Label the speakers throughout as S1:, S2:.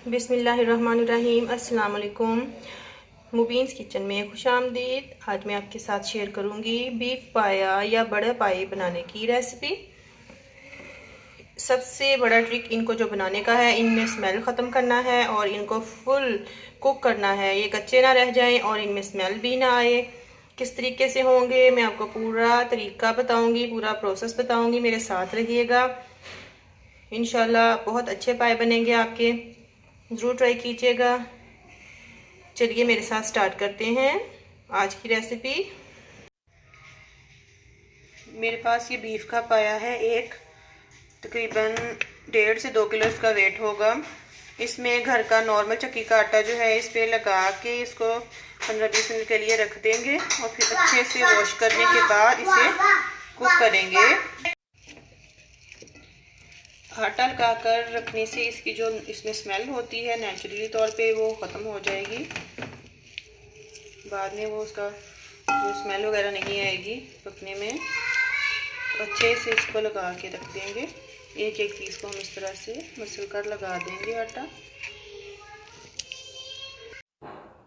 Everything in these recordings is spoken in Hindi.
S1: बिस्मिल्लाहिर्रहमानिर्रहीम। अस्सलाम वालेकुम। मुबीन्स किचन में खुशामदीद। आज मैं आपके साथ शेयर करूंगी बीफ पाया या बड़ा पाए बनाने की रेसिपी। सबसे बड़ा ट्रिक इनको जो बनाने का है, इनमें स्मेल ख़त्म करना है और इनको फुल कुक करना है, ये कच्चे ना रह जाएं और इनमें स्मेल भी ना आए। किस तरीके से होंगे मैं आपको पूरा तरीका बताऊंगी, पूरा प्रोसेस बताऊंगी, मेरे साथ रहिएगा। इंशाल्लाह बहुत अच्छे पाए बनेंगे आपके, ज़रूर ट्राई कीजिएगा। चलिए मेरे साथ स्टार्ट करते हैं आज की रेसिपी। मेरे पास ये बीफ का पाया है, एक तकरीबन 1.5 से 2 किलो इसका वेट होगा। इसमें घर का नॉर्मल चक्की का आटा जो है इस पे लगा के इसको 15-20 मिनट के लिए रख देंगे और फिर अच्छे से वॉश करने के बाद इसे कुक करेंगे। आटा लगाकर रखने से इसकी जो इसमें स्मेल होती है नेचुरली तौर पे वो ख़त्म हो जाएगी। बाद में वो उसका जो स्मेल वगैरह नहीं आएगी पकने में। अच्छे से इसको लगा के रख देंगे। एक एक पीस को हम इस तरह से मसल कर लगा देंगे आटा।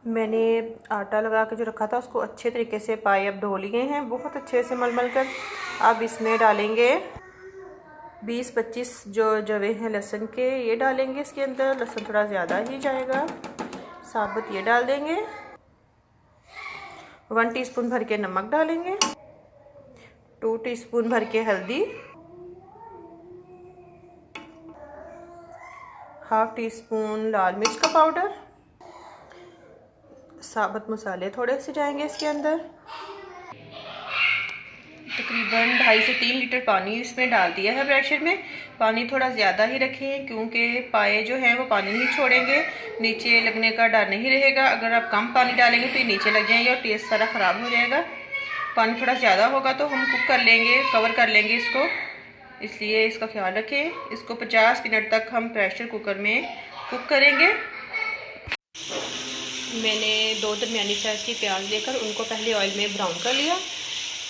S1: मैंने आटा लगा के जो रखा था उसको अच्छे तरीके से पाए अब धो लिए हैं, बहुत अच्छे से मल कर। अब इसमें डालेंगे 20-25 जो जवे हैं लहसुन के, ये डालेंगे इसके अंदर। लहसुन थोड़ा ज़्यादा ही जाएगा। साबुत ये डाल देंगे। 1 टीस्पून भर के नमक डालेंगे। 2 टीस्पून भर के हल्दी, 1/2 टीस्पून लाल मिर्च का पाउडर। साबुत मसाले थोड़े से जाएंगे इसके अंदर। तकरीबन 2.5 से 3 लीटर पानी इसमें डाल दिया है प्रेशर में। पानी थोड़ा ज़्यादा ही रखें क्योंकि पाए जो हैं वो पानी नहीं छोड़ेंगे, नीचे लगने का डर नहीं रहेगा। अगर आप कम पानी डालेंगे तो ये नीचे लग जाएंगे और टेस्ट सारा ख़राब हो जाएगा। पानी थोड़ा ज़्यादा होगा तो हम कुक कर लेंगे, कवर कर लेंगे इसको, इसलिए इसका ख्याल रखें। इसको 50 मिनट तक हम प्रेशर कुकर में कुक करेंगे। मैंने 2 दरमियानी साइज़ की प्याज लेकर उनको पहले ऑयल में ब्राउन कर लिया,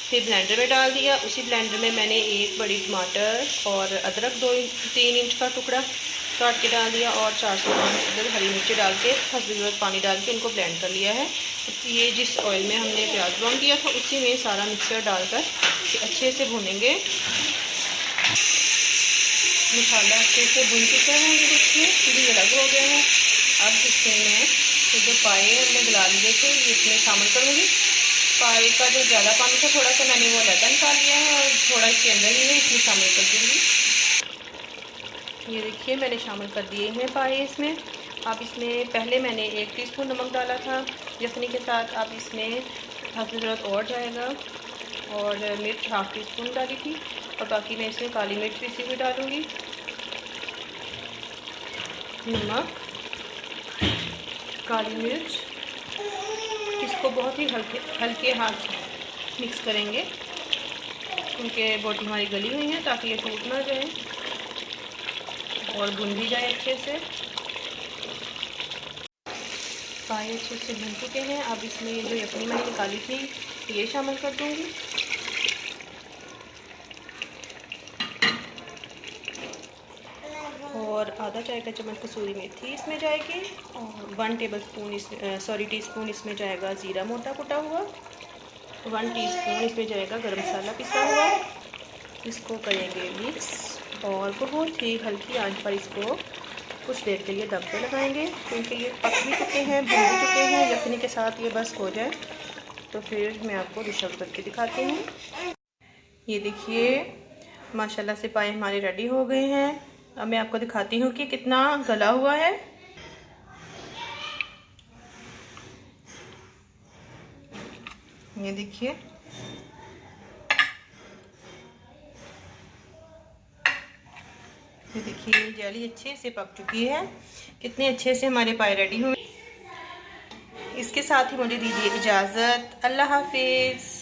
S1: फिर ब्लेंडर में डाल दिया। उसी ब्लेंडर में मैंने 1 बड़ी टमाटर और अदरक 2-3 इंच का टुकड़ा काट के डाल दिया और 4 से 5 अदर हरी मिर्ची डाल के हल्दी ज़रूरत पानी डाल के उनको ब्लेंड कर लिया है। ये जिस ऑयल में हमने प्याज ब्राउन किया था उसी में सारा मिक्सर डालकर अच्छे से भूनेंगे। मसाला अच्छे से भून चुका है, ये देखिए पूरी अलग हो गया है। अब इसमें मैं जो पाए हमने गला लिए थे ये इसमें शामिल करूँगी। पाए का जो ज़्यादा पानी था थोड़ा सा मैंने वो अलग निकाल लिया है और थोड़ा इसके अंदर ही है, इसमें शामिल कर दूँगी। ये देखिए मैंने शामिल कर दिए हैं पाए इसमें। अब इसमें पहले मैंने 1 टीस्पून नमक डाला था यखनी के साथ। अब इसमें हल्दी ज़रूरत और जाएगा और मिर्च 1/2 टीस्पून डाली थी और बाकी मैं इसमें काली मिर्च भी इसी में डालूँगी। नमक, काली मिर्च, इसको बहुत ही हल्के हाथ से मिक्स करेंगे क्योंकि बोटी हमारी गली हुई है ताकि ये टूट ना जाए और भुन भी जाए अच्छे से। पाए अच्छे से भुन चुके हैं। अब इसमें जो यखनी मैंने निकाली थी ये शामिल कर दूंगी। और आधा चाय का चम्मच कसूरी मेथी इसमें जाएगी और 1 टीस्पून इसमें जाएगा ज़ीरा मोटा कुटा हुआ। 1 टीस्पून इसमें जाएगा गरम मसाला पिसा हुआ। इसको करेंगे मिक्स और बहुत ही हल्की आंच पर इसको कुछ देर के लिए दम पे लगाएंगे क्योंकि ये पक भी चुके हैं, भुन भी चुके हैं। यखनी के साथ ये बस हो जाए तो फिर मैं आपको डिश आउट करके दिखाती हूँ। ये देखिए माशाल्लाह से पाए हमारे रेडी हो गए हैं। अब मैं आपको दिखाती हूँ कि कितना गला हुआ है। ये देखिए जेली अच्छे से पक चुकी है। कितने अच्छे से हमारे पाए रेडी हुए। इसके साथ ही मुझे दीजिए इजाज़त। अल्लाह हाफिज़।